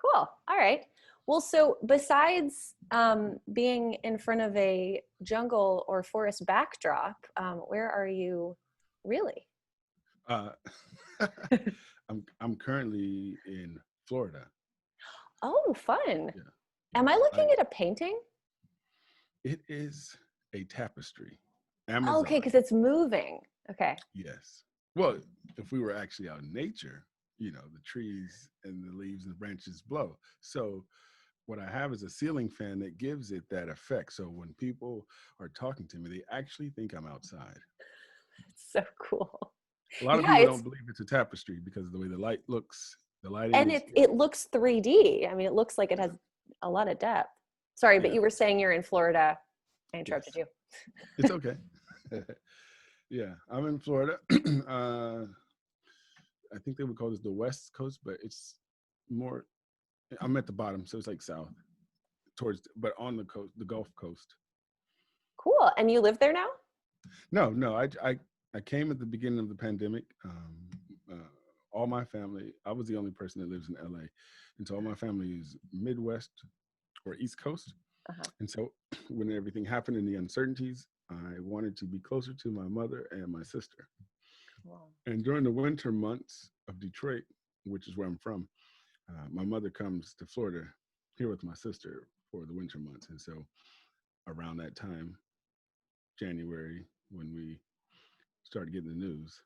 Cool. All right. Well, so besides being in front of a jungle or forest backdrop, where are you really? Uh, I'm currently in Florida. Oh, fun. Yeah, Am I yes. looking at a painting? It is a tapestry. Oh, okay, Amazon. because it's moving. Okay. Yes. Well, if we were actually out in nature, the trees and the leaves and the branches blow. So what I have is a ceiling fan that gives it that effect. So when people are talking to me, they actually think I'm outside. It's so cool. A lot of Yeah, people it's don't believe it's a tapestry because of the way the light looks. The lighting and is, it looks 3D. I mean, it looks like it has a lot of depth. Sorry, but yeah, you were saying you're in Florida. I interrupted yes, you. it's okay. Yeah, I'm in Florida. I think they would call this the West Coast, but it's more. I'm at the bottom, so it's like south but on the coast, the Gulf Coast. Cool. And you live there now? No, I came at the beginning of the pandemic. All my family, I was the only person that lives in LA, and so all my family is Midwest or East Coast. Uh-huh. And so when everything happened and the uncertainties, I wanted to be closer to my mother and my sister. Cool. And during the winter months of Detroit, which is where I'm from, my mother comes to Florida here with my sister for the winter months. And so around that time, January, when we started getting the news,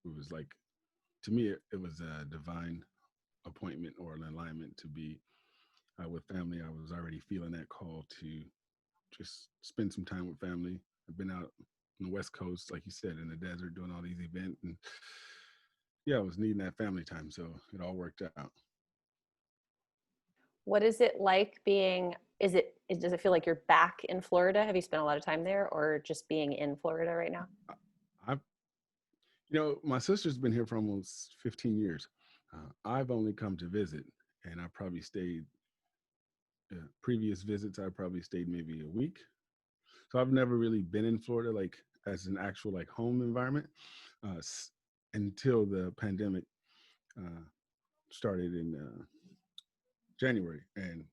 it was like, to me, it was a divine appointment or an alignment to be with family. I was already feeling that call to just spend some time with family. I've been out on the West Coast, like you said, in the desert doing all these events. And yeah, I was needing that family time. So it all worked out. What is it like being, does it feel like you're back in Florida? Have you spent a lot of time there or just being in Florida right now? I've, my sister's been here for almost 15 years. I've only come to visit, and I probably stayed, previous visits, I probably stayed maybe a week. So I've never really been in Florida, like as an actual like home environment, uh, until the pandemic uh, started in January. And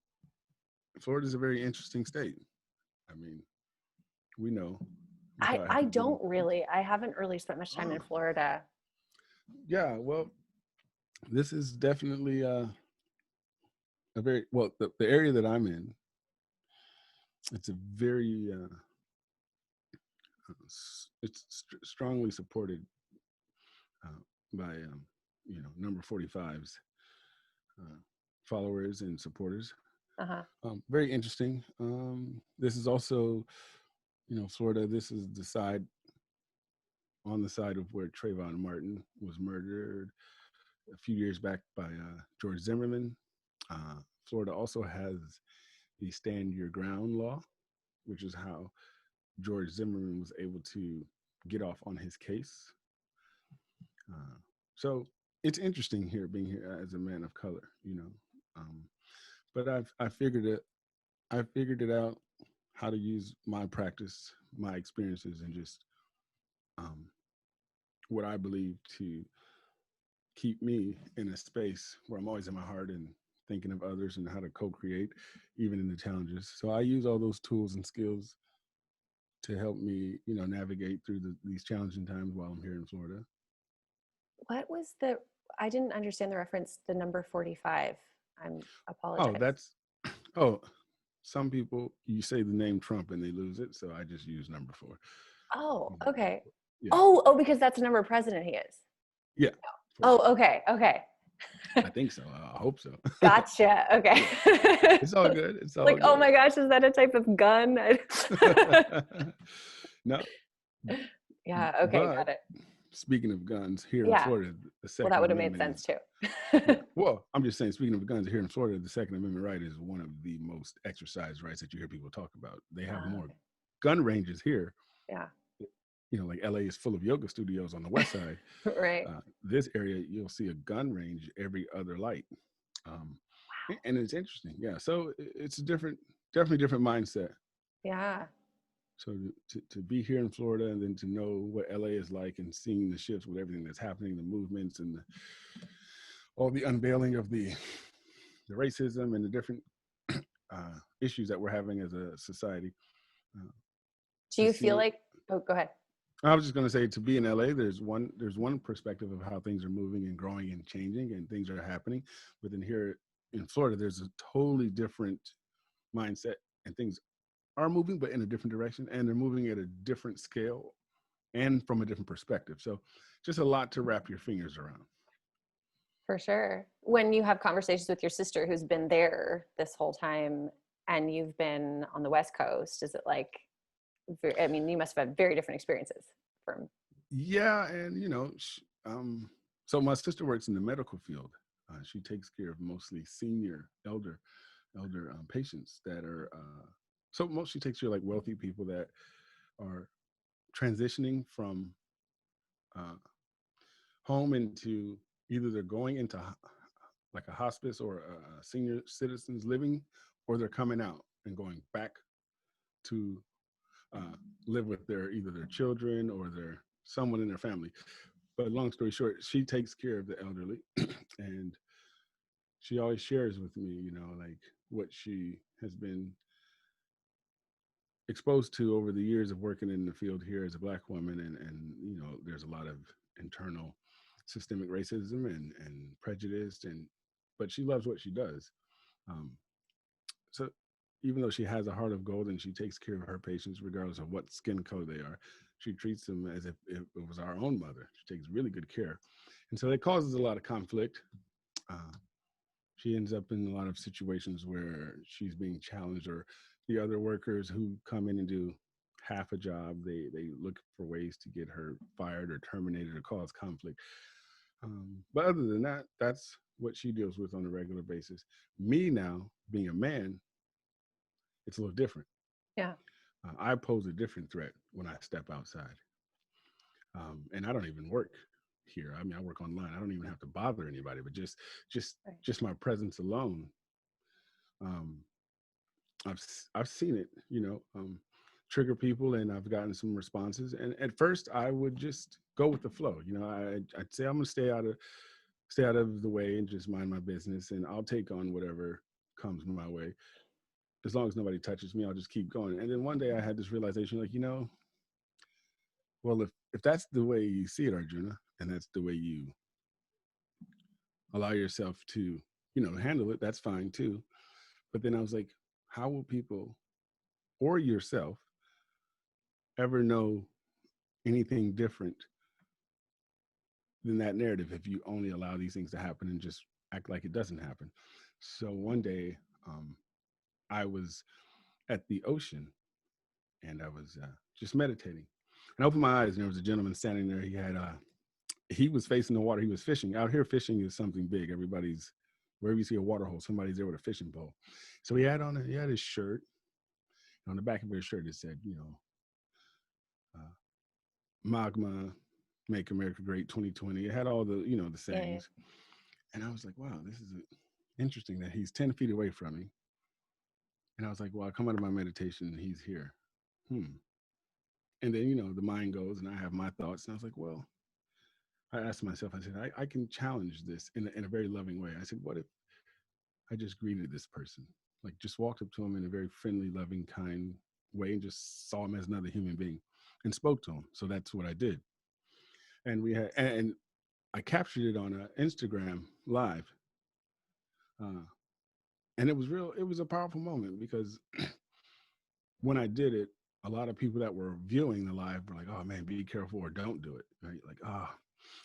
Florida is a very interesting state. I mean, we know without I having been. don't really. I haven't really spent much time in Oh, Florida. yeah, well, this is definitely a very well the area that I'm in. It's a very strongly supported uh, by number 45's uh, followers and supporters. Uh-huh. Very interesting. This is also, Florida. This is on the side of where Trayvon Martin was murdered a few years back by George Zimmerman. Florida also has the Stand Your Ground law, which is how George Zimmerman was able to get off on his case. So it's interesting here, being here as a man of color, but I figured it out how to use my practice, my experiences, and just um, what I believe to keep me in a space where I'm always in my heart and thinking of others and how to co-create, even in the challenges. So I use all those tools and skills to help me, navigate through these challenging times while I'm here in Florida. What was I didn't understand the reference, the number 45. I'm Oh, apologize. oh, some people, you say the name Trump and they lose it. So I just use number 4. Oh, He's number okay. 4. Yeah. Oh, because that's the number of president he is. Yeah. 4. Oh, okay. Okay. I think so. I hope so. Gotcha. Okay. Yeah. It's all good. It's all Like, oh good. my gosh, is that a type of gun? No, Yeah. Okay. but Got it. speaking of guns, here in Yeah. Florida, the Well, that Second would have made Amendment sense is, too. yeah. Well, I'm just saying, speaking of guns here in Florida, the Second Amendment right is one of the most exercised rights that you hear people talk about. They have more Okay. gun ranges here. Yeah. Like LA is full of yoga studios on the west side. Right. This area, you'll see a gun range every other light. Um, and it's interesting. Yeah. So it's a definitely different mindset. Yeah. So to be here in Florida and then to know what LA is like and seeing the shifts with everything that's happening, the movements and all the unveiling of the the racism and the different issues that we're having as a society. Do you feel like, oh, go ahead. I was just going to say, to be in LA, there's one perspective of how things are moving and growing and changing and things are happening. But then here in Florida, there's a totally different mindset, and things are moving, but in a different direction, and they're moving at a different scale and from a different perspective. So just a lot to wrap your fingers around. For sure. When you have conversations with your sister who's been there this whole time and you've been on the West Coast, is it like, I mean, you must have had very different experiences from. Yeah, and so my sister works in the medical field. She takes care of mostly senior, elder patients that are. So mostly takes care of like wealthy people that are transitioning from home into, either they're going into like a hospice or a senior citizens living, or they're coming out and going back to live with either their children or someone in their family. But long story short, she takes care of the elderly, and she always shares with me, like what she has been exposed to over the years of working in the field here as a Black woman, and there's a lot of internal systemic racism and prejudice, but she loves what she does. So even though she has a heart of gold and she takes care of her patients regardless of what skin color they are, she treats them as if it was our own mother. She takes really good care, and so it causes a lot of conflict. She ends up in a lot of situations where she's being challenged, or the other workers who come in and do half a job, they look for ways to get her fired or terminated or cause conflict. But other than that, that's what she deals with on a regular basis. Me now, being a man, it's a little different. Yeah. I pose a different threat when I step outside. And I don't even work here. I mean, I work online. I don't even have to bother anybody, but just Right. just my presence alone. Um, I've seen it, trigger people, and I've gotten some responses. And at first, I would just go with the flow. I'd say I'm gonna stay out of the way and just mind my business, and I'll take on whatever comes my way. As long as nobody touches me, I'll just keep going. And then one day I had this realization, like, well, if that's the way you see it, Arjuna, and that's the way you allow yourself to, handle it, that's fine too. But then I was like, how will people or yourself ever know anything different than that narrative if you only allow these things to happen and just act like it doesn't happen? So one day, I was at the ocean, and I was just meditating. And I opened my eyes, and there was a gentleman standing there. He was facing the water. He was fishing. Out here, fishing is something big. Wherever you see a water hole, somebody's there with a fishing pole. So he had his shirt. And on the back of his shirt, it said, Magma, Make America Great 2020. It had all the, the sayings. Yeah. And I was like, wow, this is interesting that he's 10 feet away from me. And I was like, well, I come out of my meditation and he's here. And then, the mind goes and I have my thoughts. And I was like, well, I asked myself, I said, I can challenge this in a very loving way. I said, what if I just greeted this person? Like, just walked up to him in a very friendly, loving, kind way and just saw him as another human being and spoke to him. So that's what I did. And and I captured it on Instagram live. And it was a powerful moment, because when I did it, a lot of people that were viewing the live were like, oh man, be careful or don't do it. Right? Like,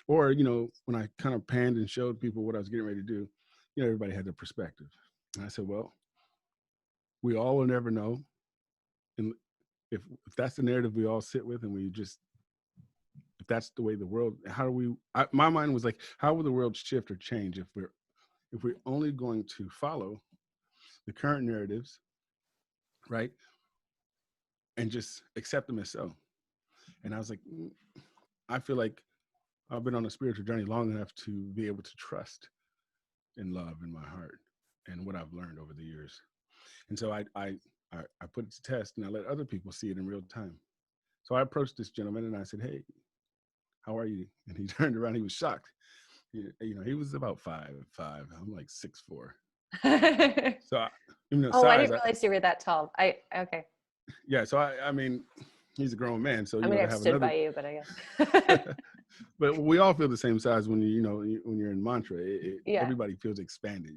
or, when I kind of panned and showed people what I was getting ready to do, everybody had their perspective. And I said, well, we all will never know. And if that's the narrative we all sit with, and if that's the way the world, my mind was like, how will the world shift or change if we're only going to follow the current narratives, right? And just accept them as so. And I was like, I feel like I've been on a spiritual journey long enough to be able to trust in love in my heart and what I've learned over the years. And so I put it to test, and I let other people see it in real time. So I approached this gentleman and I said, hey, how are you? And he turned around, he was shocked. He was about 5'5". I'm like 6'4". So even the Oh, I size, didn't realize you were that tall. Okay. yeah. So I mean, he's a grown man. So, I mean, to I've have stood another, by you, but I guess. but we all feel the same size when when you're in mantra, Yeah. everybody feels expanded.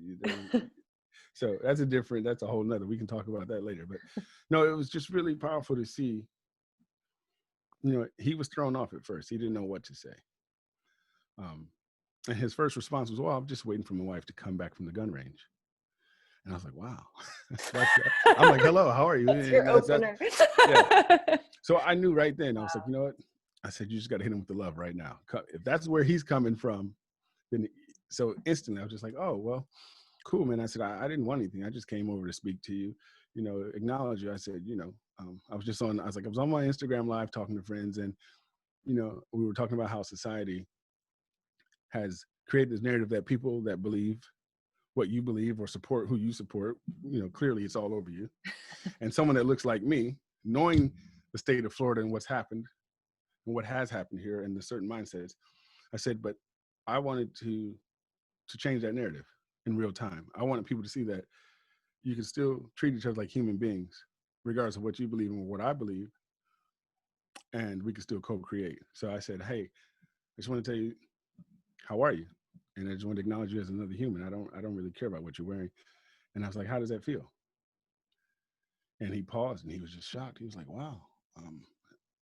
So that's a whole nother, we can talk about that later. But no, it was just really powerful to see, he was thrown off at first. He didn't know what to say. Um, and his first response was, well, I'm just waiting for my wife to come back from the gun range. And I was like, wow, I'm like, hello, how are you? That's your And that's, opener. yeah. So I knew right then, I was like, you know what? I said, you just got to hit him with the love right now. If that's where he's coming from, then, so instantly I was just like, oh, well, cool, man. I said, I didn't want anything. I just came over to speak to you, acknowledge you. I said, I was on my Instagram live talking to friends, and, we were talking about how society has created this narrative that people that believe what you believe or support who you support, clearly it's all over you. And someone that looks like me, knowing the state of Florida and what's happened and what has happened here and the certain mindsets, I said, but I wanted to change that narrative in real time. I wanted people to see that you can still treat each other like human beings, regardless of what you believe and what I believe, and we can still co-create. So I said, hey, I just want to tell you, how are you? And I just want to acknowledge you as another human. I don't really care about what you're wearing. And I was like, how does that feel? And he paused and he was just shocked. He was like, wow.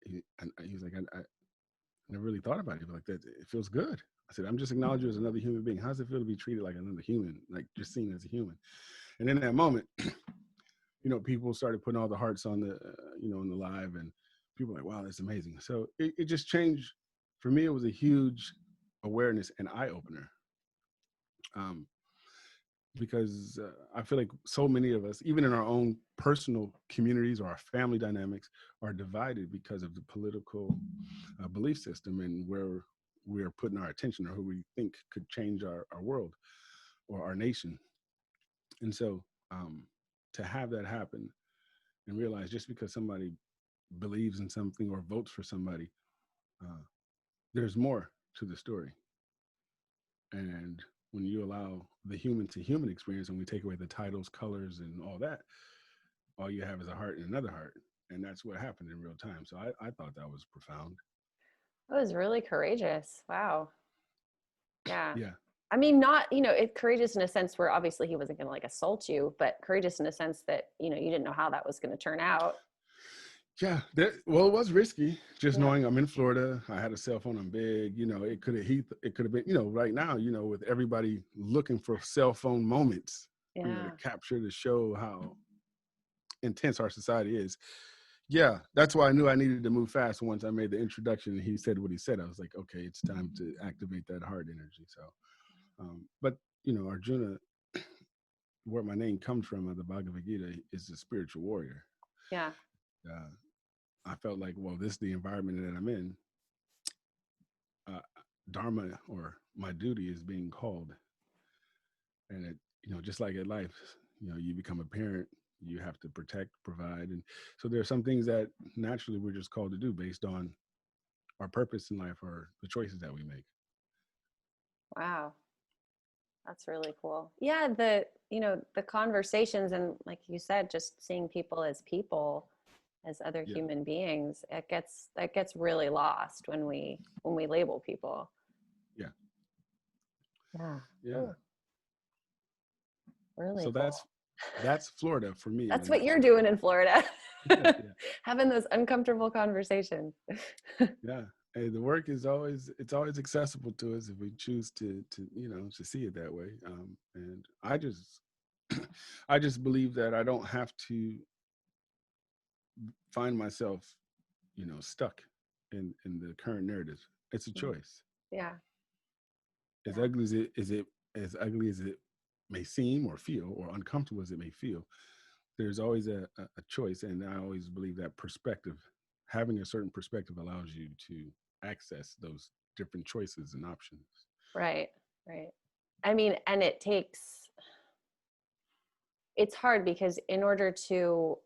He was like, I never really thought about it like that. It feels good. I said, I'm just acknowledging you as another human being. How does it feel to be treated like another human, like just seen as a human? And in that moment, people started putting all the hearts on the, on the live, and people were like, wow, that's amazing. So it just changed. For me, it was a huge awareness and eye opener. Because I feel like so many of us, even in our own personal communities or our family dynamics, are divided because of the political belief system and where we're putting our attention, or who we think could change our world or our nation. And so to have that happen and realize just because somebody believes in something or votes for somebody, there's more to the story. And when you allow the human to human experience, and we take away the titles, colors, and all that, all you have is a heart and another heart. And that's what happened in real time. So I thought that was profound. That was really courageous. Wow. Yeah. Yeah. I mean, not, courageous in a sense where obviously he wasn't going to like assault you, but courageous in a sense that, you didn't know how that was going to turn out. Yeah. Well, it was risky just Yeah. knowing I'm in Florida. I had a cell phone. I'm big. It could have been, right now, with everybody looking for cell phone moments, to Yeah. capture, to show how intense our society is. Yeah, that's why I knew I needed to move fast. Once I made the introduction and he said what he said, I was like, okay, it's time to activate that heart energy. So, but Arjuna, where my name comes from, the Bhagavad Gita, is a spiritual warrior. Yeah. Uh, I felt like, well, this is the environment that I'm in. Dharma, or my duty, is being called, and it, just like in life, you become a parent, you have to protect, provide, and so there are some things that naturally we're just called to do based on our purpose in life or the choices that we make. Wow. That's really cool. Yeah. The conversations, and like you said, just seeing people, as other Yeah. human beings, that gets really lost when we label people. Yeah. Yeah. Yeah. Ooh, really So cool. that's Florida for me in a That's what you're nutshell. doing in Florida. Yeah. Having those uncomfortable conversations. Yeah. Hey, the work is always accessible to us if we choose to to see it that way. And I just I just believe that I don't have to find myself, stuck in the current narrative. It's a choice. Yeah. As Yeah. ugly as as ugly as it may seem or feel, or uncomfortable as it may feel, there's always a choice. And I always believe that perspective, having a certain perspective, allows you to access those different choices and options. Right. Right. I mean, and it's hard because in order to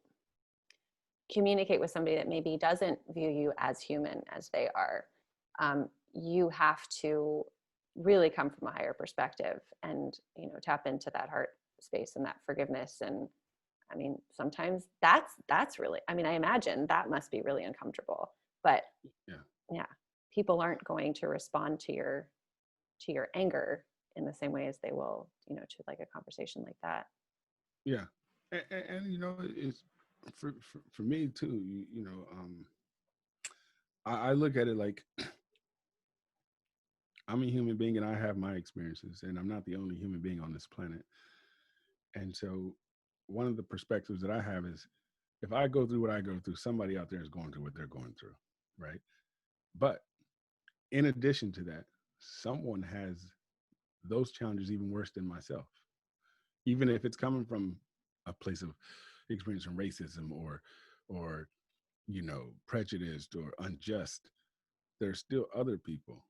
communicate with somebody that maybe doesn't view you as human as they are, you have to really come from a higher perspective and tap into that space and that forgiveness. And I mean, sometimes that's really, I mean, I imagine that must be really uncomfortable, but yeah, people aren't going to respond to your anger in the same way as they will, you know, to like a conversation like that. Yeah. And you know, it's for me too, you know, I look at it like I'm a human being and I have my experiences, and I'm not the only human being on this planet. And so one of the perspectives that I have is, if I go through what I go through, somebody out there is going through what they're going through, right? But in addition to that, someone has those challenges even worse than myself, even if it's coming from a place of experiencing racism or you know, prejudiced or unjust. There's still other people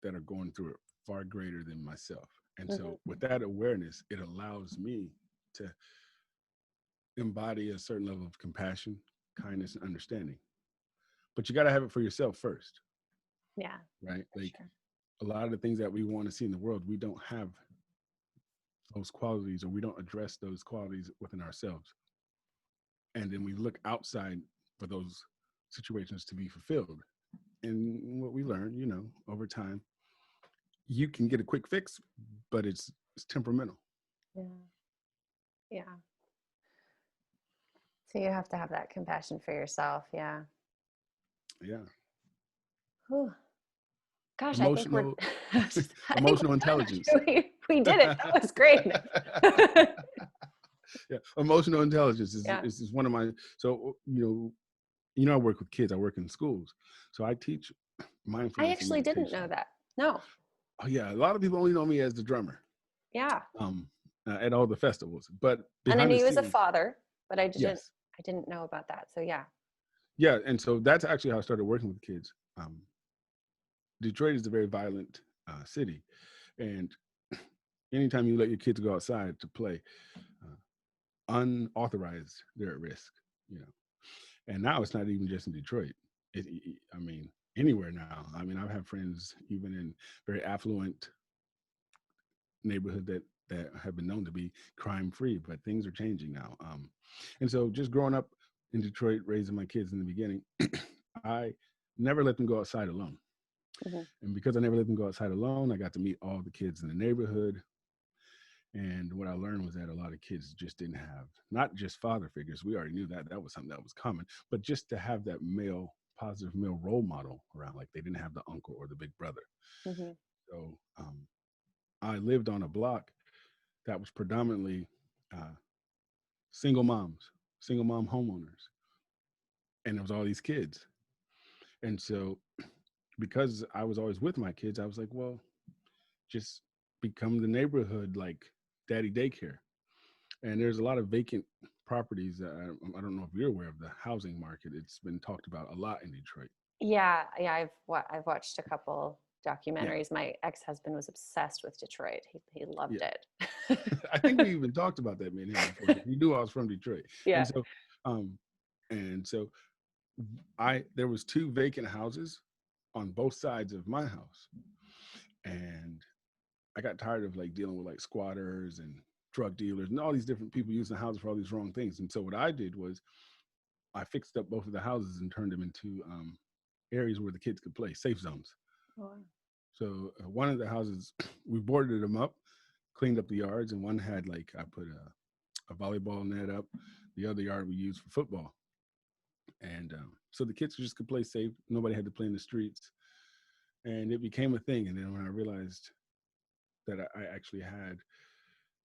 that are going through it far greater than myself. And so with that awareness, it allows me to embody a certain level of compassion, kindness, and understanding. But you got to have it for yourself first. Yeah. Right? Like sure. a lot of the things that we want to see in the world, we don't have those qualities, or we don't address those qualities within ourselves. And then we look outside for those situations to be fulfilled. And what we learn, you know, over time, you can get a quick fix, but it's temperamental. Yeah. Yeah. So you have to have that compassion for yourself. Yeah. Yeah. Whew. Gosh, I think we're Emotional, I think emotional we're done. intelligence. We did it. That was great. Yeah, emotional intelligence Yeah. is one of my. So you know, I work with kids. I work in schools, so I teach I mindfulness and actually didn't know meditation. that. No. Oh yeah, a lot of people only know me as the drummer. Yeah. At all the festivals, but And I behind knew the he was a scenes, father, but yes, I didn't know about that. So yeah. yeah, and so that's actually how I started working with kids. Detroit is a very violent city, and anytime you let your kids go outside to play, unauthorized, they're at risk. You know, and now it's not even just in Detroit. I mean, anywhere now. I mean, I have friends even in very affluent neighborhood that have been known to be crime free, but things are changing now. And so just growing up in Detroit, raising my kids in the beginning, I never let them go outside alone. Mm-hmm. And because I never let them go outside alone, I got to meet all the kids in the neighborhood. And what I learned was that a lot of kids just didn't have, not just father figures. We already knew that was something that was common, but just to have that positive male role model around, like they didn't have the uncle or the big brother. Mm-hmm. So I lived on a block that was predominantly uh, single moms, single mom homeowners, and there was all these kids. And so because I was always with my kids, I was like, well, just become the neighborhood like daddy daycare. And there's a lot of vacant properties. I don't know if you're aware of the housing market. It's been talked about a lot in Detroit. Yeah. Yeah. I've watched a couple Yeah, documentaries. My ex-husband was obsessed with Detroit. He loved yeah. it. I think we even talked about that, me and him before. He knew I was from Detroit, and Yeah. so, um, and so, there was two vacant houses on both sides of my house, and I got tired of like dealing with like squatters and drug dealers and all these different people using the houses for all these wrong things. And so what I did was I fixed up both of the houses and turned them into areas where the kids could play, safe zones. Oh, So one of the houses, we boarded them up, cleaned up the yards, and one had like I put a volleyball net up. The other yard we used for football, and so the kids just could play safe. Nobody had to play in the streets, and it became a thing. And then when I realized that I actually had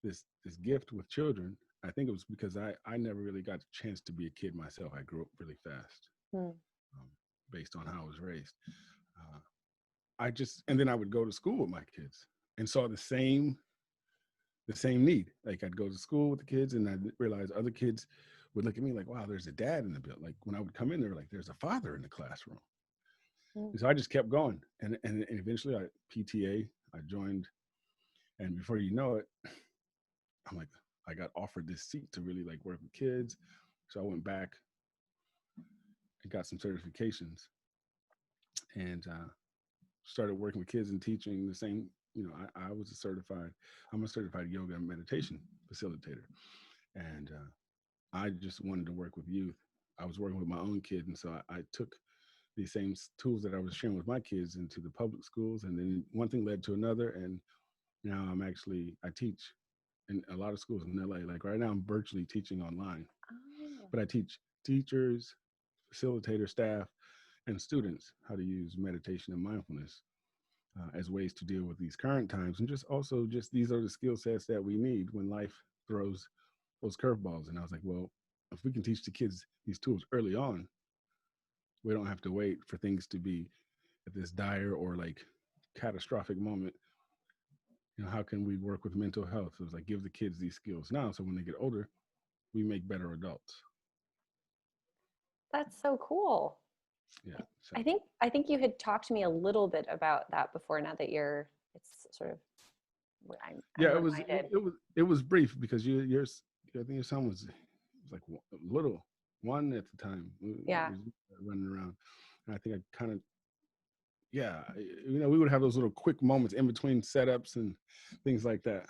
this gift with children, I think it was because I never really got a chance to be a kid myself. I grew up really fast, hmm. um, based on how I was raised. Uh, and then I would go to school with my kids and saw the same need. Like I'd go to school with the kids and I'd realize other kids would look at me like, wow, there's a dad in the building. Like when I would come in, they were like, there's a father in the classroom. Hmm. And so I just kept going. And eventually I joined. And before you know it, I'm like, I got offered this seat to really like work with kids. So I went back and got some certifications and started working with kids and teaching the same I was I'm a certified yoga and meditation facilitator. And I just wanted to work with youth. I was working with my own kids. And so I took these same tools that I was sharing with my kids into the public schools. And then one thing led to another. And now I teach in a lot of schools in LA. Like right now, I'm virtually teaching online, Oh. but I teach teachers, facilitator, staff, and students how to use meditation and mindfulness as ways to deal with these current times. And just these are the skill sets that we need when life throws those curveballs. And I was like, well, if we can teach the kids these tools early on, we don't have to wait for things to be at this dire or like catastrophic moment. How can we work with mental health? So it was like, give the kids these skills now, so when they get older, we make better adults. That's so cool. Yeah. So. I think you had talked to me a little bit about that before. Now that it's sort of, I'm reminded. It was brief because I think your son was like little, one at the time. Yeah. Was running around, and I think I kind of, we would have those little quick moments in between setups and things like that.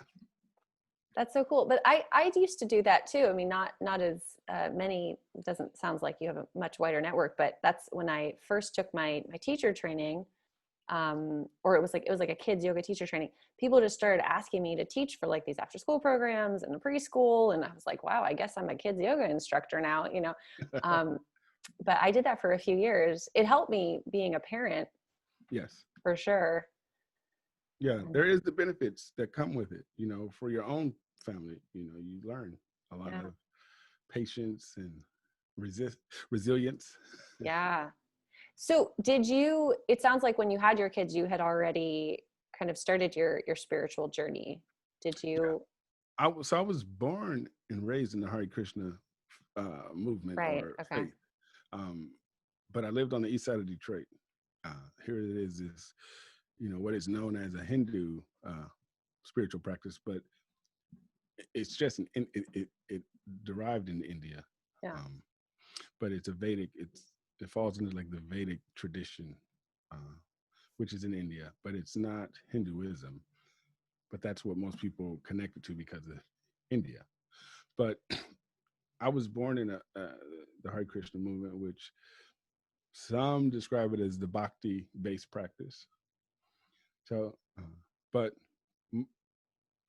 That's so cool. But I used to do that too. I mean, not as many, it doesn't sound like you have a much wider network, but that's when I first took my teacher training, or it was like a kids yoga teacher training. People just started asking me to teach for like these after school programs and a preschool. And I was like, wow, I guess I'm a kids yoga instructor now, but I did that for a few years. It helped me being a parent. Yes. For sure. Yeah, there is the benefits that come with it, for your own family. You learn a lot of patience and resilience. Yeah. So it sounds like when you had your kids, you had already kind of started your spiritual journey. Did you? Yeah. I was born and raised in the Hare Krishna movement or faith. But I lived on the east side of Detroit. Here it is what is known as a Hindu spiritual practice, but it's just it derived in India. Yeah. But it's a Vedic. It falls into like the Vedic tradition, which is in India, but it's not Hinduism. But that's what most people connect it to because of India. But I was born in the Hare Krishna movement, which some describe it as the bhakti-based practice. So, but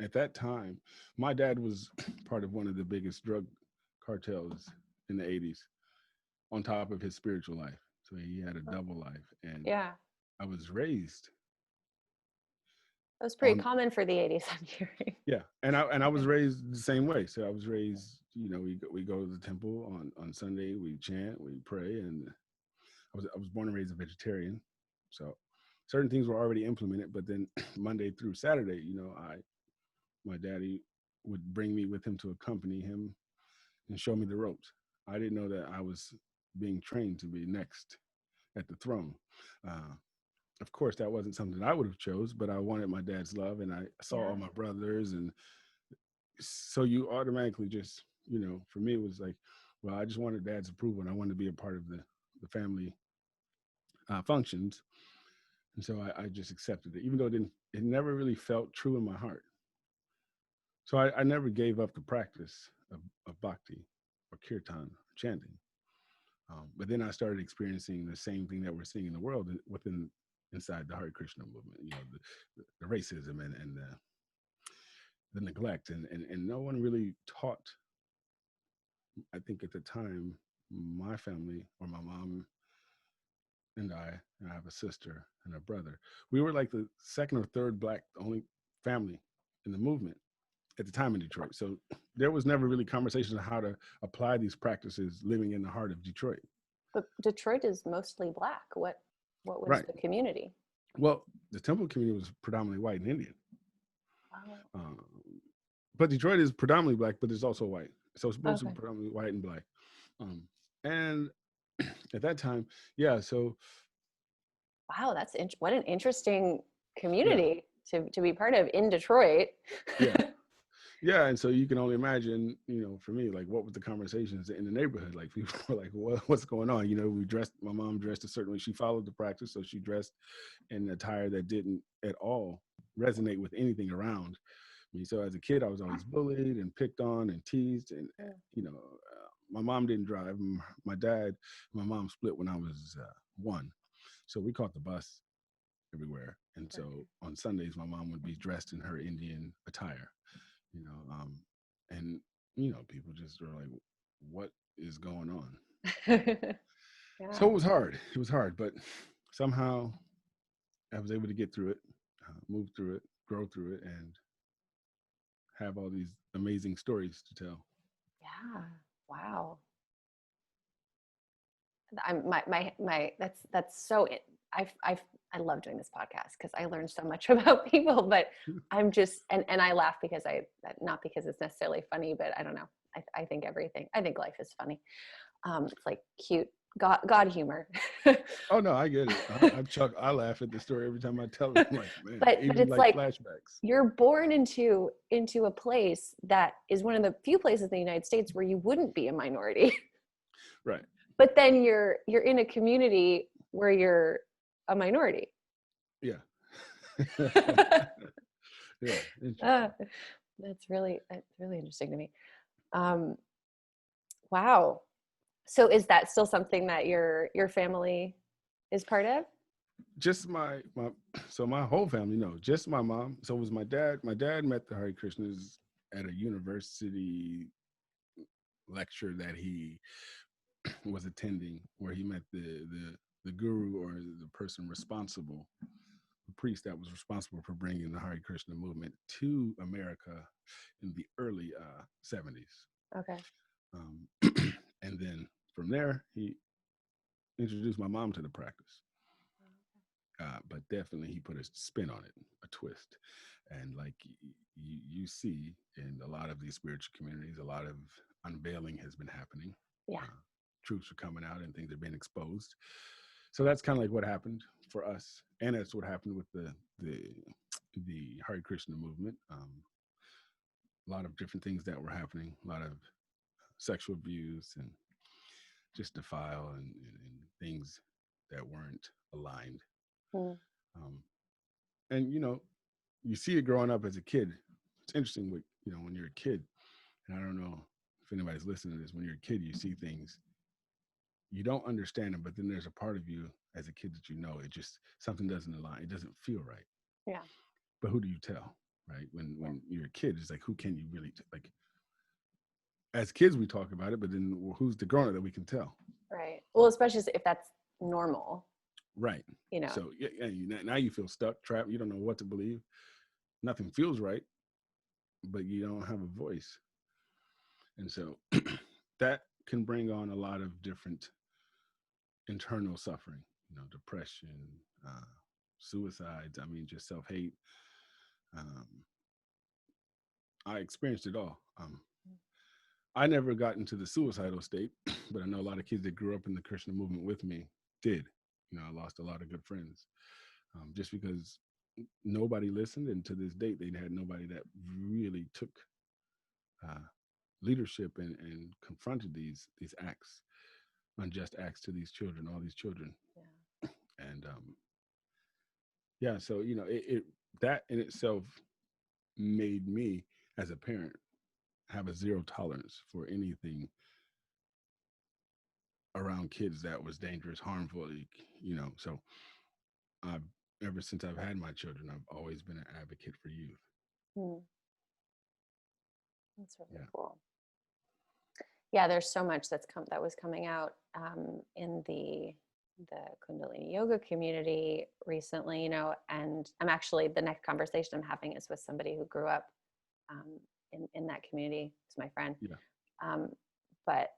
at that time, my dad was part of one of the biggest drug cartels in the 80s, on top of his spiritual life. So he had a double life. And I was raised. That was pretty common for the 80s, I'm hearing. Yeah. And I was raised the same way. So I was raised, we go to the temple on Sunday, we chant, we pray. And I was born and raised a vegetarian. So certain things were already implemented, but then Monday through Saturday, my daddy would bring me with him to accompany him and show me the ropes. I didn't know that I was being trained to be next at the throne. Of course, that wasn't something I would have chose, but I wanted my dad's love, and I saw all my brothers. And so you automatically just, for me, it was like, well, I just wanted dad's approval, and I wanted to be a part of the family functions. And so I just accepted it, even though it never really felt true in my heart. So I never gave up the practice of bhakti or kirtan or chanting. But then I started experiencing the same thing that we're seeing in the world inside the Hare Krishna movement, the racism and the neglect. And no one really taught, I think at the time, my family or my mom and I have a sister and a brother. We were like the second or third only family in the movement at the time in Detroit. So there was never really conversation on how to apply these practices living in the heart of Detroit. But Detroit is mostly Black. What was the community? Well, the temple community was predominantly white and Indian. But Detroit is predominantly Black, but it's also white. So it's mostly predominantly white and Black. And at that time, so. Wow, what an interesting community to be part of in Detroit. Yeah, and so you can only imagine, for me, like what was the conversations in the neighborhood? Like people were like, what's going on? My mom dressed a certain way. She followed the practice, so she dressed in attire that didn't at all resonate with anything around me. So as a kid, I was always bullied and picked on and teased. And, my mom didn't drive. My mom split when I was 1. So we caught the bus everywhere. And so on Sundays, my mom would be dressed in her Indian attire, and, people just were like, what is going on? Yeah. So it was hard. It was hard, but somehow I was able to get through it, move through it, grow through it, and have all these amazing stories to tell. Yeah. Wow. That's so, I love doing this podcast because I learn so much about people, but I'm just, and I laugh because not because it's necessarily funny, but I don't know. I think life is funny. It's like cute God humor. Oh no, I get it. I laugh at the story every time I tell it. I'm like, man, but even it's like like flashbacks. you're born into a place that is one of the few places in the United States where you wouldn't be a minority. Right. But then you're in a community where you're a minority. Yeah. Yeah. That's really interesting to me. Wow. So is that still something that your family is part of? Just my whole family, no, just my mom. So it was my dad. My dad met the Hare Krishnas at a university lecture that he was attending, where he met the guru, or the person responsible, the priest that was responsible for bringing the Hare Krishna movement to America in the early 70s. Okay. And then from there, he introduced my mom to the practice. But definitely he put a spin on it, a twist. And like you see in a lot of these spiritual communities, a lot of unveiling has been happening. Yeah. Truths are coming out and things are being exposed. So that's kind of like what happened for us. And that's what happened with the Hare Krishna movement. A lot of different things that were happening, a lot of sexual abuse and just defile and things that weren't aligned. Mm. And you see it growing up as a kid. It's interesting with when you're a kid, and I don't know if anybody's listening to this. When you're a kid, you see things, you don't understand them, but then there's a part of you as a kid that it just something doesn't align. It doesn't feel right. Yeah. But who do you tell, right? When you're a kid, it's like, who can you really like? As kids, we talk about it, but then who's the grown up that we can tell? Right. Well, especially if that's normal. Right. So now you feel stuck, trapped. You don't know what to believe. Nothing feels right, but you don't have a voice. And so that can bring on a lot of different internal suffering, depression, suicides. I mean, just self-hate. I experienced it all. I never got into the suicidal state, but I know a lot of kids that grew up in the Krishna movement with me did. I lost a lot of good friends just because nobody listened. And to this date, they had nobody that really took leadership and confronted these acts, unjust acts to these children, all these children. Yeah. And so it that in itself made me as a parent have a zero tolerance for anything around kids that was dangerous, harmful, so I've ever since I've had my children, I've always been an advocate for youth. That's really cool. Yeah, there's so much that was coming out in the Kundalini Yoga community recently, and I'm actually, the next conversation I'm having is with somebody who grew up in that community. It's my friend. Yeah. But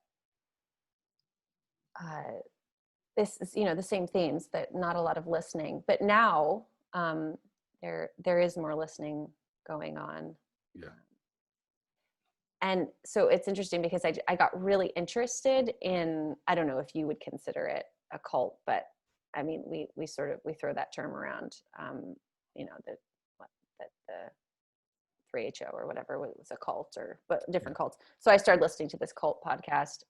this is, the same themes, that not a lot of listening, but now there is more listening going on. Yeah. And so it's interesting because I got really interested in, I don't know if you would consider it a cult, but I mean, we throw that term around, that the 3HO or whatever, it was a cult but different cults. So I started listening to this cult podcast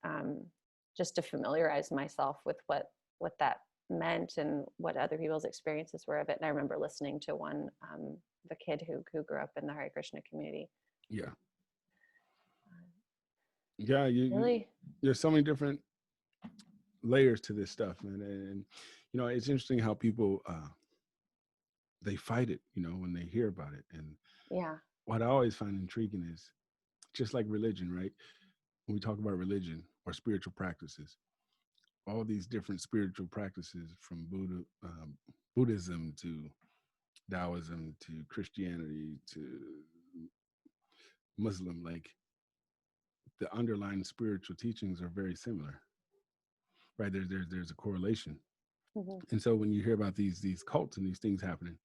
just to familiarize myself with what that meant and what other people's experiences were of it. And I remember listening to one, the kid who grew up in the Hare Krishna community. Yeah. Yeah, Really? There's so many different layers to this stuff, and you know, it's interesting how people they fight it, you know, when they hear about it. And yeah, what I always find intriguing is just like religion, right? When we talk about religion or spiritual practices, all these different spiritual practices from Buddhism to Taoism to Christianity to Muslim, like the underlying spiritual teachings are very similar, right? There's a correlation. mm-hmm. And so when you hear about these cults and these things happening,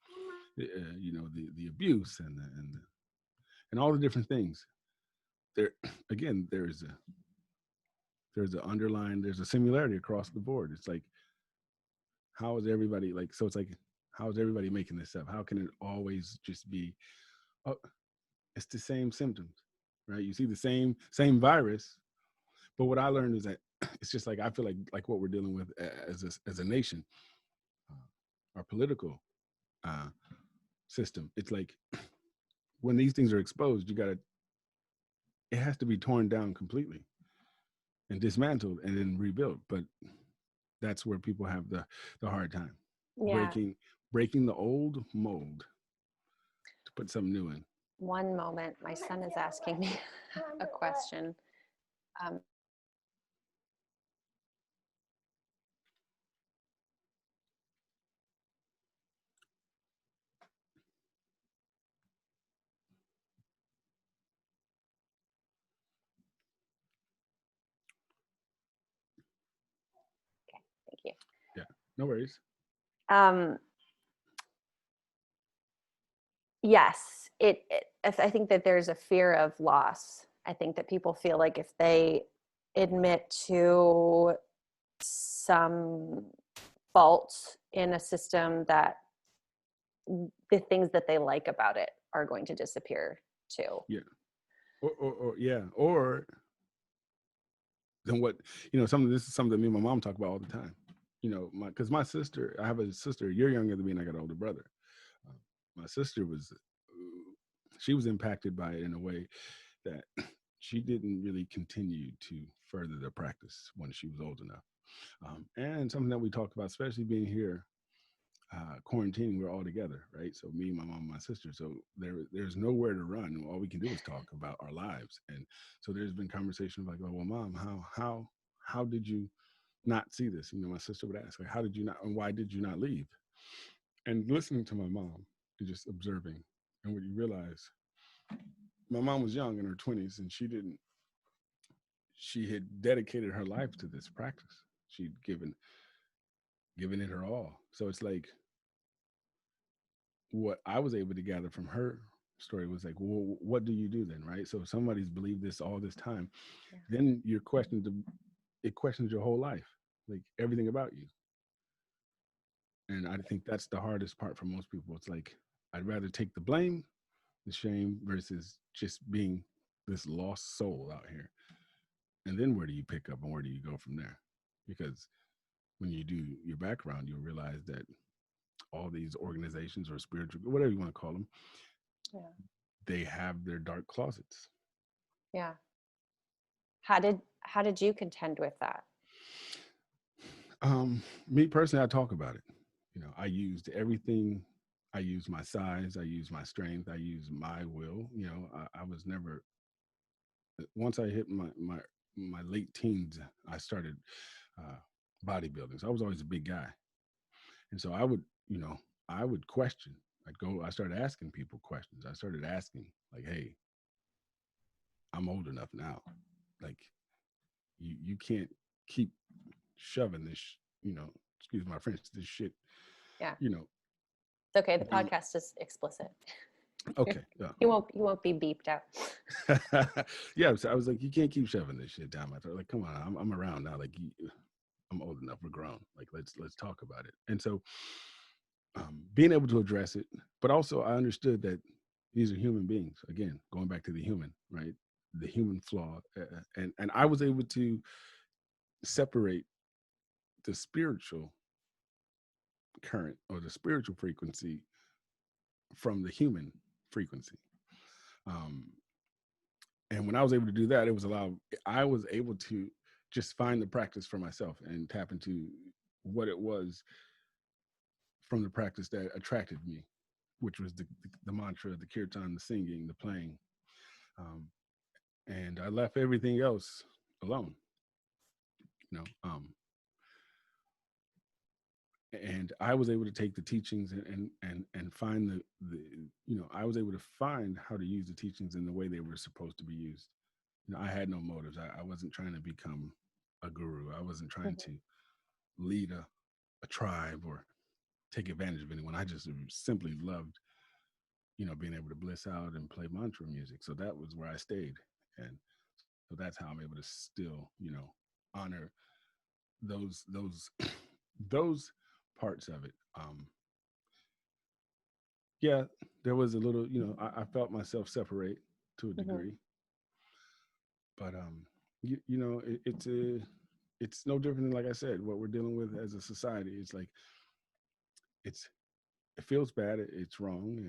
you know, the abuse and all the different things, there again, there's a similarity across the board. It's like, how is everybody like? So it's like, how is everybody making this up? How can it always just be, oh, it's the same symptoms, right? You see the same virus, but what I learned is that it's just like, I feel like what we're dealing with as a nation, our political system. It's like when these things are exposed, it has to be torn down completely and dismantled and then rebuilt. But that's where people have the hard time breaking the old mold to put something new in. One moment, my son is asking me a question. Okay, thank you. Yeah, no worries. Yes, I think that there's a fear of loss. I think that people feel like if they admit to some fault in a system, that the things that they like about it are going to disappear too. Yeah. Or then what, you know, this is something that me and my mom talk about all the time. You know, because my sister, I have a sister, you're younger than me, and I got an older brother. My sister she was impacted by it in a way that she didn't really continue to further the practice when she was old enough. And something that we talked about, especially being here, quarantining, we're all together, right? So me, my mom, my sister. So there's nowhere to run. All we can do is talk about our lives. And so there's been conversations like, oh, well, Mom, how did you not see this? You know, my sister would ask, like, how did you not, and why did you not leave? And listening to my mom and just observing, and what you realize, my mom was young in her 20s, and she had dedicated her life to this practice. She'd given it her all. So it's like, what I was able to gather from her story was like, well, what do you do then, right? So if somebody's believed this all this time, then it questions your whole life, like everything about you. And I think that's the hardest part for most people. It's like, I'd rather take the blame, the shame, versus just being this lost soul out here. And then where do you pick up and where do you go from there? Because when you do your background, you'll realize that all these organizations or spiritual, whatever you want to call them, they have their dark closets. Yeah. How did you contend with that? Me personally, I talk about it. You know, I used everything. I used my size. I used my strength. I used my will. You know, I was never. Once I hit my late teens, I started bodybuilding. So I was always a big guy, and so I would question. I started asking people questions. I started asking, like, hey, I'm old enough now. Like, you can't keep shoving this, excuse my French, this shit. Yeah. You know. It's okay. The podcast is explicit. Okay. You won't be beeped out. Yeah. So I was like, you can't keep shoving this shit down my throat. Like, come on, I'm around now. Like, I'm old enough. We're grown. Like, let's talk about it. And so, being able to address it, but also I understood that These are human beings. Again, going back to the human, right? The human flaw. And I was able to separate the spiritual current or the spiritual frequency from the human frequency. Um, and when I was able to do that, I was able to just find the practice for myself and tap into what it was from the practice that attracted me, which was the mantra, the kirtan, the singing, the playing. Um, and I left everything else alone, you know. And I was able to take the teachings and find the I was able to find how to use the teachings in the way they were supposed to be used. I had no motives. I wasn't trying to become a guru. I wasn't trying to lead a tribe or take advantage of anyone. I just simply loved, being able to bliss out and play mantra music. So that was where I stayed. And so that's how I'm able to still, honor those those parts of it. Yeah, there was a little, I felt myself separate to a degree, but it's no different than, like I said, what we're dealing with as a society. It's like it feels bad, it's wrong,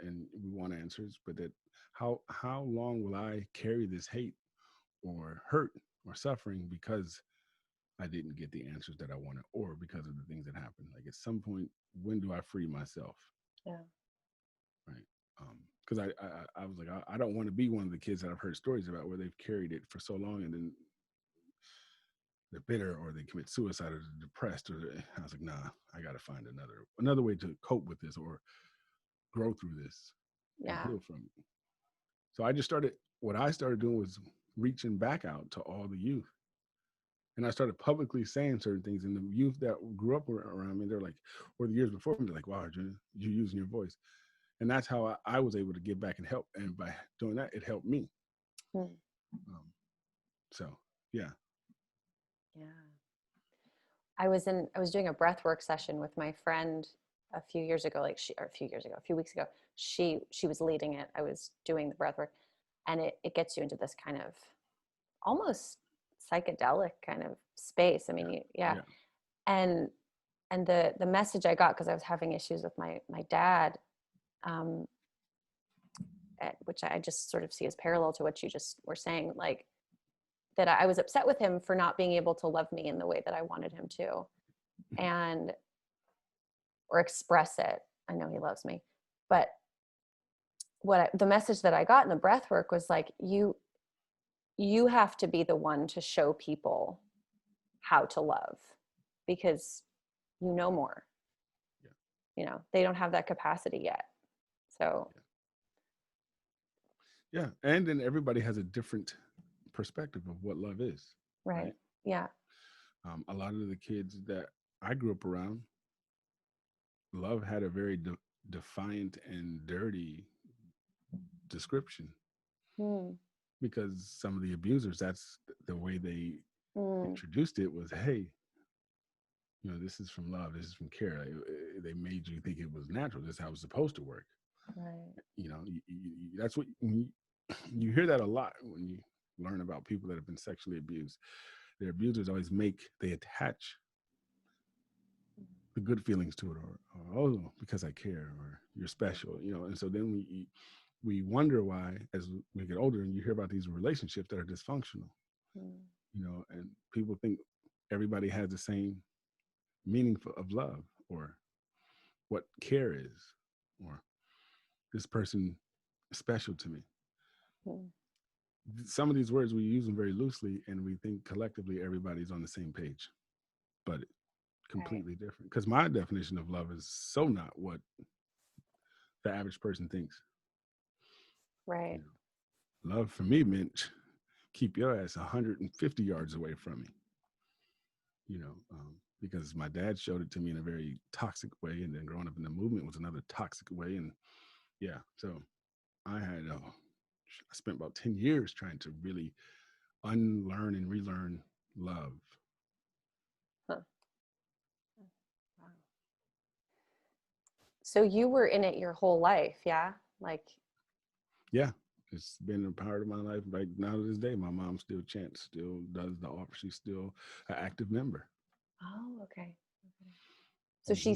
and we want answers, but that how long will I carry this hate or hurt or suffering because I didn't get the answers that I wanted, or because of the things that happened? Like, at some point, when do I free myself? Yeah. Right. Because I was like, I don't want to be one of the kids that I've heard stories about where they've carried it for so long and then they're bitter or they commit suicide or they're depressed. I was like, nah, I got to find another way to cope with this or grow through this and Yeah. heal from it. So what I started doing was reaching back out to all the youth. And I started publicly saying certain things. And the youth that grew up around me, they're like, or the years before me, they're like, wow, Arjuna, you're using your voice. And that's how I was able to give back and help. And by doing that, it helped me. So, yeah. Yeah. I was doing a breathwork session with my friend a few years ago, a few weeks ago. She was leading it. I was doing the breathwork, and it gets you into this kind of almost psychedelic kind of space. I mean, yeah. And the message I got, because I was having issues with my dad, which I just sort of see as parallel to what you just were saying, like that I was upset with him for not being able to love me in the way that I wanted him to, and or express it. I know he loves me, but the message that I got in the breath work was like, you have to be the one to show people how to love, because you know more. They don't have that capacity yet. So yeah. And then everybody has a different perspective of what love is. Right. Yeah. A lot of the kids that I grew up around, love had a very defiant and dirty description. Because some of the abusers, that's the way they introduced it, was, hey, this is from love, this is from care. They made you think it was natural. This is how it's supposed to work. Right. That's what you hear that a lot when you learn about people that have been sexually abused. Their abusers always they attach the good feelings to it, or oh, because I care, or you're special, and so then we wonder why, as we get older, and you hear about these relationships that are dysfunctional, and people think everybody has the same meaning of love, or what care is, or this person is special to me. Some of these words, we use them very loosely, and we think collectively everybody's on the same page, but completely different. Because my definition of love is so not what the average person thinks. Right. Love for me meant keep your ass 150 yards away from me. Because my dad showed it to me in a very toxic way, and then growing up in the movement was another toxic way. And yeah, so I spent about 10 years trying to really unlearn and relearn love. Huh. Wow. So you were in it your whole life, yeah? Like Yeah, it's been a part of my life. Like now to this day, my mom still chants, still does the offer. She's still an active member. Oh, okay. Okay. So Hmm. she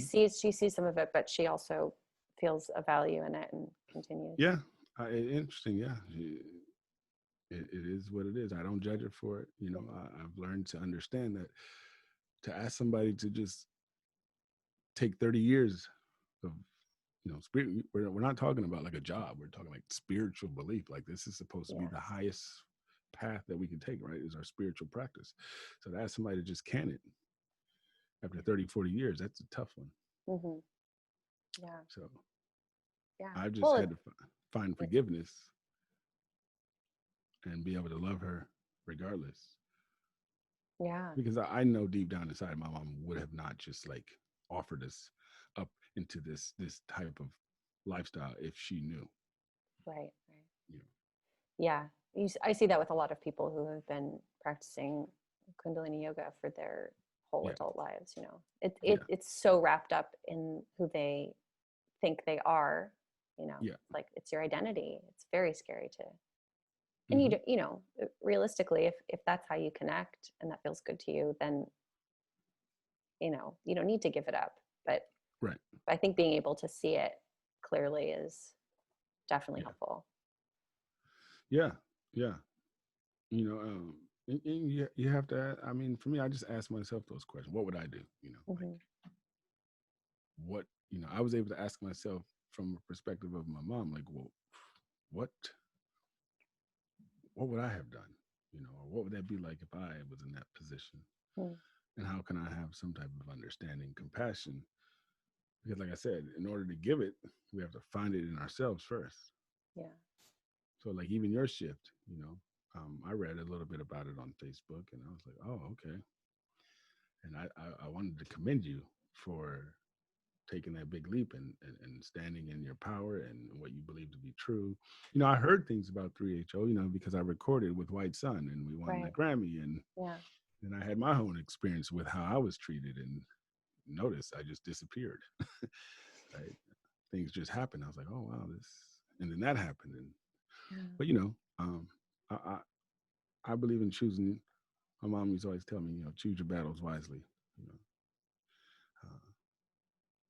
sees some of it, but she also feels a value in it and continues. Yeah, interesting. Yeah, it is what it is. I don't judge her for it. You know, I've learned to understand that to ask somebody to just take 30 years of, you know, spirit, we're not talking about like a job. We're talking like spiritual belief. Like this is supposed to be Yes. the highest path that we can take, right? Is our spiritual practice. So to ask somebody to just can it after 30, 40 years, that's a tough one. Mm-hmm. Yeah. So Yeah. I've just Well, had to find forgiveness and be able to love her regardless. yeah. Because I know deep down inside, my mom would have not just like offered us up into this type of lifestyle if she knew. Right. Right. You know, Yeah. I see that with a lot of people who have been practicing Kundalini Yoga for their whole yeah, adult lives. You know, yeah, it's so wrapped up in who they think they are. You know, yeah. like it's your identity. It's very scary to, and Hmm. you know, realistically, if that's how you connect and that feels good to you, then you know you don't need to give it up. But Right. I think being able to see it clearly is definitely Yeah. helpful. Yeah. Yeah. You know, and you have to. I mean, for me, I just ask myself those questions. What would I do? You know, like Hmm. what? You know, I was able to ask myself from a perspective of my mom. Like, well, what? What would I have done? You know, or what would that be like if I was in that position? Mm. And how can I have some type of understanding, compassion? Because, like I said, in order to give it, we have to find it in ourselves first. Yeah. So, like even your shift, you know, I read a little bit about it on Facebook, and I was like, oh, okay. And I wanted to commend you for taking that big leap and standing in your power and what you believe to be true. You know, I heard things about 3HO, you know, because I recorded with White Sun and we won the Right. Grammy, and Yeah. then I had my own experience with how I was treated, and notice I just disappeared. Right? Things just happened. I was like, oh wow, this, and then that happened. And Yeah. but you know, I, I believe in choosing. My mom used to always tell me, you know, choose your battles wisely. You know,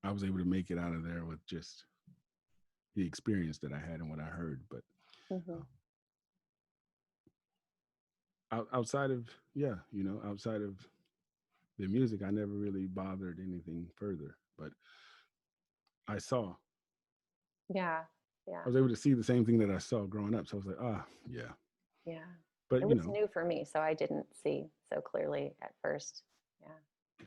I was able to make it out of there with just the experience that I had and what I heard. But Hmm. um, outside of, yeah, you know, outside of the music, I never really bothered anything further. But I saw, Yeah. I Yeah. was able to see the same thing that I saw growing up. So I was like, ah, yeah. Yeah. It But you was know, new for me, so I didn't see so clearly at first. Yeah.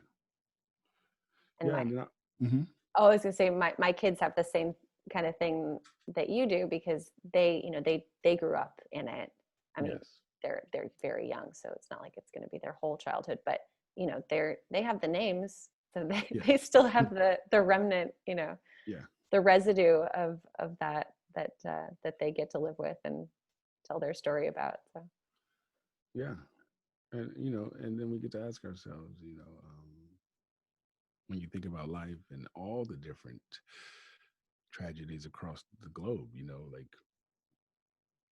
And yeah. my And then mhm, oh, I was gonna say my kids have the same kind of thing that you do because they, you know, they grew up in it. I mean, yes, they're very young, so it's not like it's gonna be their whole childhood, but you know, they have the names, so they yeah, they still have the remnant, you know, yeah, the residue of that they get to live with and tell their story about. So yeah. And you know, and then we get to ask ourselves, you know, when you think about life and all the different tragedies across the globe, you know, like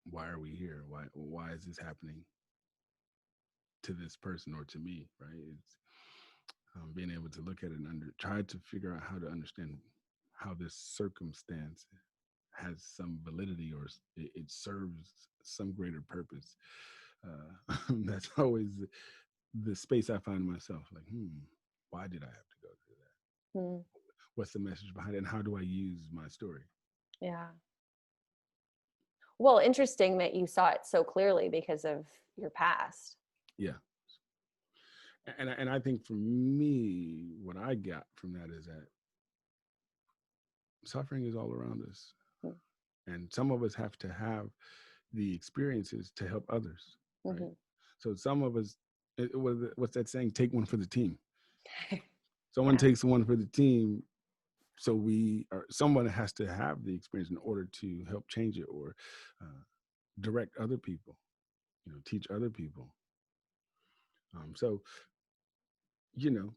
why are we here? Why is this happening to this person or to me? Right? It's being able to look at it and try to figure out how to understand how this circumstance has some validity or it serves some greater purpose. That's always the space I find myself like, why did I have to go through that? hmm, What's the message behind it? And how do I use my story? yeah. Well, interesting that you saw it so clearly because of your past. Yeah. And I think for me, what I got from that is that suffering is all around us. And some of us have to have the experiences to help others, right? Mm-hmm. So some of us, what's that saying? Take one for the team. Someone Yeah. takes one for the team. So someone has to have the experience in order to help change it or direct other people, you know, teach other people. So, you know,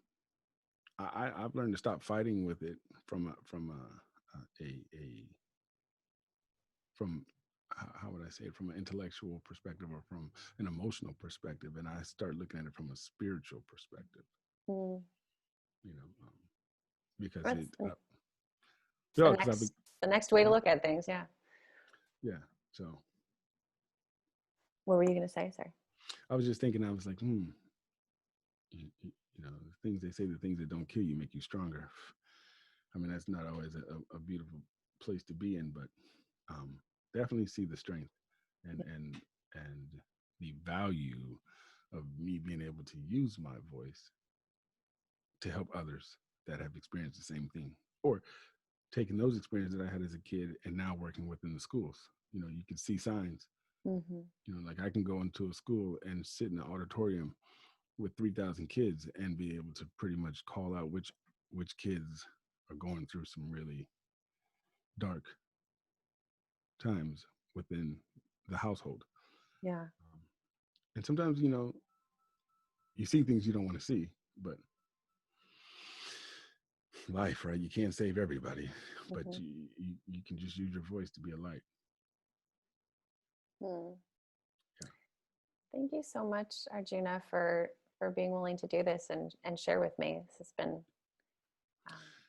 I've learned to stop fighting with it from a from how would I say it, from an intellectual perspective or from an emotional perspective, and I start looking at it from a spiritual perspective. Mm. You know, because That's it, the because I've been, the next way to look at things. Yeah. yeah. So What were you going to say? Sorry. I was just thinking, I was like, you know, the things they say, the things that don't kill you make you stronger. I mean, that's not always a beautiful place to be in, but definitely see the strength and the value of me being able to use my voice to help others that have experienced the same thing, or taking those experiences that I had as a kid and now working within the schools. You know, you can see signs. Mm-hmm. You know, like I can go into a school and sit in an auditorium with 3,000 kids and be able to pretty much call out which kids are going through some really dark times within the household. Yeah. And sometimes, you know, you see things you don't want to see, but life, right? You can't save everybody, but Mm-hmm. you can just use your voice to be a light. Mm. Yeah. Thank you so much, Arjuna, for being willing to do this and share with me. This has been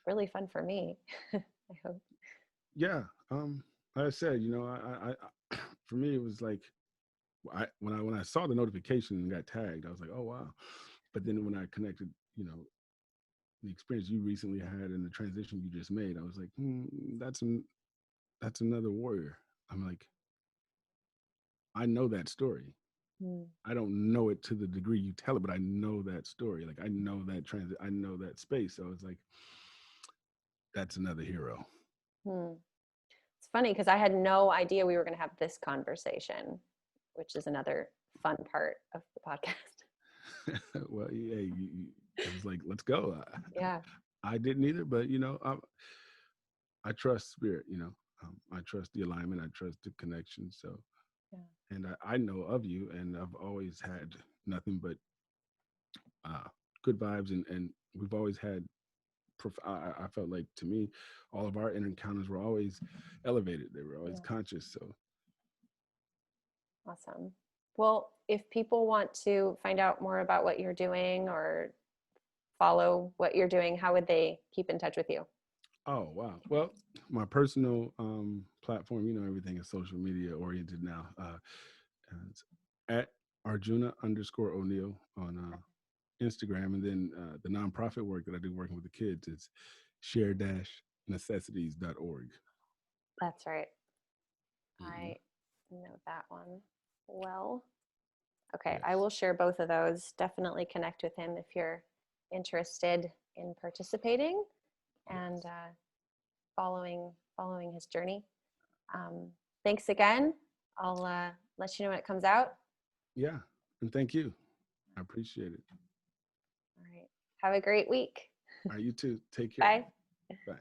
really fun for me. I hope. Yeah. Like I said, you know, I for me, it was like, when I saw the notification and got tagged, I was like, oh wow. But then when I connected, you know, the experience you recently had and the transition you just made, I was like, that's another warrior. I'm like, I know that story. Mm. I don't know it to the degree you tell it, but I know that story. Like I know that transit, I know that space. So it's like, that's another hero. Mm. It's funny because I had no idea we were going to have this conversation, which is another fun part of the podcast. Well, yeah, it was like, let's go. Yeah. I didn't either, but you know, I trust spirit. You know, I trust the alignment. I trust the connection. So, Yeah. and I know of you, and I've always had nothing but good vibes, and we've always had. I felt like, to me, all of our encounters were always elevated. They were always Yeah. conscious. So Awesome. Well, if people want to find out more about what you're doing or follow what you're doing, how would they keep in touch with you? oh wow. Well, my personal platform, you know, everything is social media oriented now. It's at Arjuna_O'Neill on Instagram, and then the nonprofit work that I do working with the kids is share-necessities.org. That's right. Mm-hmm. I know that one well. Okay, I Yes. will share both of those. Definitely connect with him if you're interested in participating and Yes. following his journey. Um, Thanks again. I'll let you know when it comes out. Yeah. And thank you. I appreciate it. All right. Have a great week. All right, you too. Take care. Bye. Bye.